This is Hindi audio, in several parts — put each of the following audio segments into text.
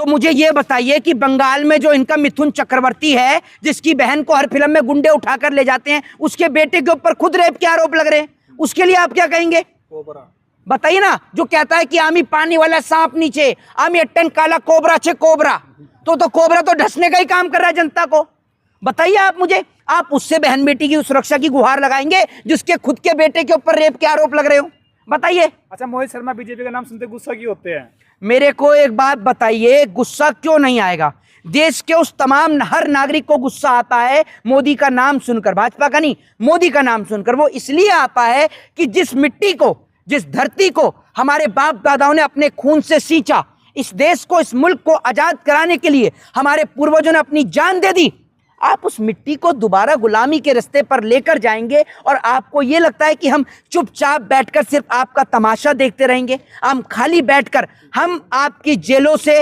तो मुझे ये बताइए कि बंगाल में जो इनका मिथुन चक्रवर्ती है, जिसकी बहन को हर फिल्म में गुंडे उठाकर ले जाते हैं, उसके बेटे के ऊपर खुद रेप के आरोप लग रहे हैं, उसके लिए आप क्या कहेंगे? बताइए ना। जो कहता है कि आमी पानी वाला सांप नीचे, आमी अट्टन काला कोबरा छे कोबरा, तो कोबरा तो ढसने का ही काम कर रहा है जनता को। बताइए आप मुझे, आप उससे बहन बेटी की सुरक्षा की गुहार लगाएंगे जिसके खुद के बेटे के ऊपर रेप के आरोप लग रहे हो? बताइए। अच्छा, मोहित शर्मा बीजेपी का नाम सुनते गुस्सा क्यों होते हैं? मेरे को एक बात बताइए, गुस्सा क्यों नहीं आएगा? देश के उस तमाम हर नागरिक को गुस्सा आता है मोदी का नाम सुनकर, भाजपा का नहीं, मोदी का नाम सुनकर। वो इसलिए आता है कि जिस मिट्टी को, जिस धरती को हमारे बाप दादाओं ने अपने खून से सींचा, इस देश को, इस मुल्क को आजाद कराने के लिए हमारे पूर्वजों ने अपनी जान दे दी, आप उस मिट्टी को दोबारा गुलामी के रास्ते पर लेकर जाएंगे और आपको ये लगता है कि हम चुपचाप बैठकर सिर्फ आपका तमाशा देखते रहेंगे? हम खाली बैठकर, हम आपकी जेलों से,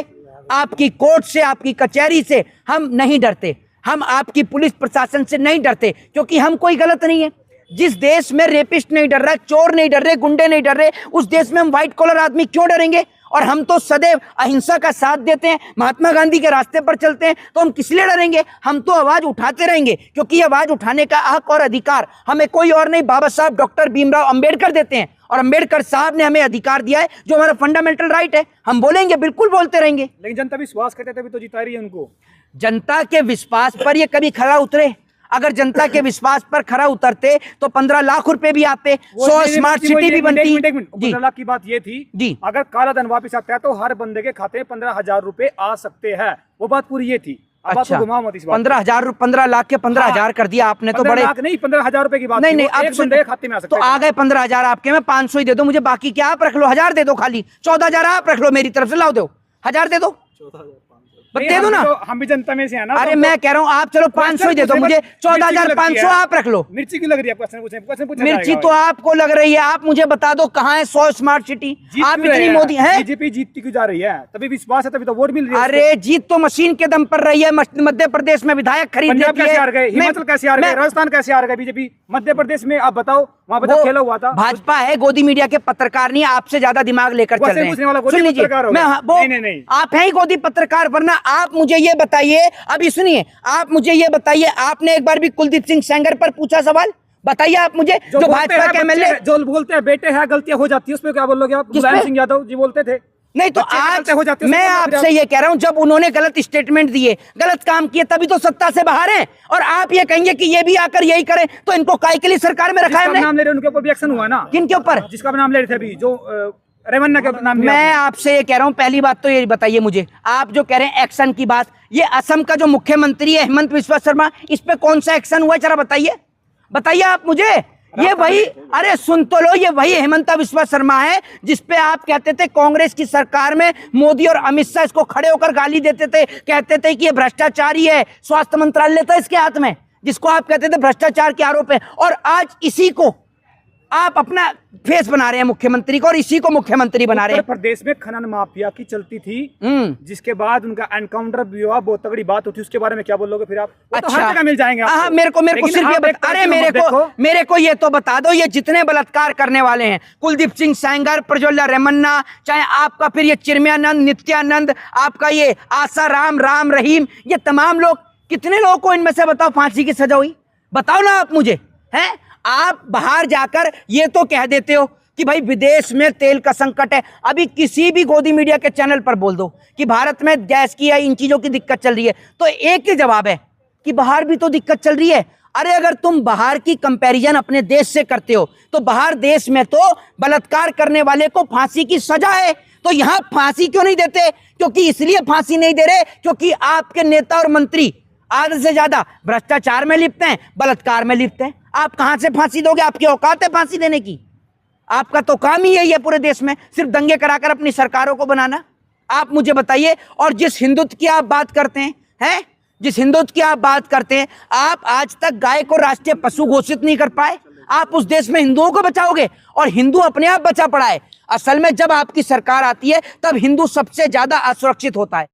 आपकी कोर्ट से, आपकी कचहरी से हम नहीं डरते, हम आपकी पुलिस प्रशासन से नहीं डरते, क्योंकि हम कोई गलत नहीं है। जिस देश में रेपिस्ट नहीं डर रहा, चोर नहीं डर रहे, गुंडे नहीं डर रहे, उस देश में हम व्हाइट कॉलर आदमी क्यों डरेंगे? और हम तो सदैव अहिंसा का साथ देते हैं, महात्मा गांधी के रास्ते पर चलते हैं, तो हम किस लिए डरेंगे? हम तो आवाज उठाते रहेंगे, क्योंकि आवाज उठाने का हक और अधिकार हमें कोई और नहीं, बाबा साहब डॉक्टर भीमराव अंबेडकर देते हैं। और अंबेडकर साहब ने हमें अधिकार दिया है जो हमारा फंडामेंटल राइट है। हम बोलेंगे, बिल्कुल बोलते रहेंगे। लेकिन जनता विश्वास करते तभी तो जिता रही है उनको। जनता के विश्वास पर ये कभी खरा उतरे? अगर जनता के विश्वास पर खरा उतरते तो 15 लाख रुपए भी आते, 100 स्मार्ट सिटी भी बनती। 15 लाख की बात ये थी जी, अगर काला धन वापस आता है तो हर बंदे के खाते में 15,000 रुपए आ सकते हैं, वो बात पूरी ये थी। अच्छा, 15,000, 15 लाख के 15,000 कर दिया आपने, तो बड़े नहीं, 15,000 रुपए की बात नहीं, अब बंदे खाते में आ सकते तो आ गए 15,000 आपके, में 500 ही दे दो मुझे, बाकी क्या आप रख लो, 1,000 दे दो, खाली 14,000 आप रख लो, मेरी तरफ से लाओ दो, 1,000 दे दो, दे दो ना। हम भी जनता में से है ना। अरे मैं कह रहा हूँ आप चलो 500 ही दे दो मुझे, 14,500 आप रख लो। मिर्ची की लग रही है? क्वेश्चन मिर्ची तो आपको लग रही है, आप मुझे बता दो कहाँ है 100 स्मार्ट सिटी? आप इतनी मोदी है, बीजेपी जीतती क्यों जा रही है? तभी विश्वास है, तभी तो वोट मिल रही है। अरे जीत तो मशीन के दम पर रही है। मध्य प्रदेश में विधायक खरीद कैसे हार गए, हिमाचल कैसे हार गए, राजस्थान कैसे हार गए बीजेपी? मध्य प्रदेश में आप बताओ, वहाँ पे खेला हुआ था। भाजपा है, गोदी मीडिया के पत्रकार नहीं, आपसे ज्यादा दिमाग लेकर चल रहे हैं। सुन लीजिए, आप हैं ही गोदी पत्रकार, वरना आप मुझे ये बताइए, अभी सुनिए, आप मुझे ये बताइए, आपने एक बार भी कुलदीप सिंह सेंगर पर पूछा सवाल? बताइए आप मुझे, जो भाजपा के एमएलए जो बोलते हैं बेटे हैं, गलतियां हो जाती है, उसमें क्या बोलोगे आप? मुलायम सिंह यादव जी बोलते थे। नहीं तो आज मैं आपसे ये कह रहा हूं, जब उन्होंने गलत स्टेटमेंट दिए, गलत काम किए, तभी तो सत्ता से बाहर हैं, और आप ये कहेंगे कि ये भी आकर यही करें, तो इनको काहे के लिए सरकार में रखा है? नाम ले रहे, उनके ऊपर भी एक्शन हुआ ना। किन के ऊपर? जिसका नाम ले रहे थे अभी, जो रेवन्ना का नाम। मैं आपसे ये कह रहा हूं, पहली बात तो ये बताइए मुझे, आप जो कह रहे हैं एक्शन की बात, ये असम का जो मुख्यमंत्री है हेमंत बिस्वा शर्मा, इस पे कौन सा एक्शन हुआ? जरा बताइए, बताइए आप मुझे। ये वही, अरे सुन तो लो, ये वही हेमंत बिस्वा शर्मा है जिसपे आप कहते थे कांग्रेस की सरकार में मोदी और अमित शाह इसको खड़े होकर गाली देते थे, कहते थे कि ये भ्रष्टाचारी है, स्वास्थ्य मंत्रालय था इसके हाथ में, जिसको आप कहते थे भ्रष्टाचार के आरोप है, और आज इसी को आप अपना फेस बना रहे हैं मुख्यमंत्री को, और इसी को मुख्यमंत्री बना रहे हैं। प्रदेश में खनन माफिया की चलती थी, जिसके बाद उनका एनकाउंटर भी हुआ, बहुत तगड़ी बात उठी, उसके बारे में क्या बोलोगे फिर आप? अच्छा, तो हर जगह मिल जाएंगे। हाँ, मेरे को सिर्फ ये अरे मेरे को ये तो बता दो, ये जितने बलात्कार करने वाले हैं, कुलदीप सिंह सेंगर, प्रज्वला रेमन्ना, चाहे आपका फिर ये चिन्मयानंद, नित्यानंद, आपका ये आसाराम, राम रहीम, ये तमाम लोग, कितने लोगों को इनमें से बताओ फांसी की सजा हुई? बताओ ना आप मुझे। हैं आप बाहर जाकर ये तो कह देते हो कि भाई विदेश में तेल का संकट है, अभी किसी भी गोदी मीडिया के चैनल पर बोल दो कि भारत में गैस की या इन चीजों की दिक्कत चल रही है, तो एक ही जवाब है कि बाहर भी तो दिक्कत चल रही है। अरे अगर तुम बाहर की कंपैरिजन अपने देश से करते हो, तो बाहर देश में तो बलात्कार करने वाले को फांसी की सजा है, तो यहाँ फांसी क्यों नहीं देते? क्योंकि इसलिए फांसी नहीं दे रहे क्योंकि आपके नेता और मंत्री आधे से ज्यादा भ्रष्टाचार में लिप्त हैं, बलात्कार में लिप्त हैं। आप कहां से फांसी दोगे? आपकी औकात है फांसी देने की? आपका तो काम ही यही है पूरे देश में, सिर्फ दंगे कराकर अपनी सरकारों को बनाना। आप मुझे बताइए, और जिस हिंदुत्व की आप बात करते हैं, जिस हिंदुत्व की आप बात करते हैं, आप आज तक गाय को राष्ट्रीय पशु घोषित नहीं कर पाए। आप उस देश में हिंदुओं को बचाओगे, और हिंदू अपने आप बचा पड़ा है। असल में जब आपकी सरकार आती है तब हिंदू सबसे ज्यादा असुरक्षित होता है।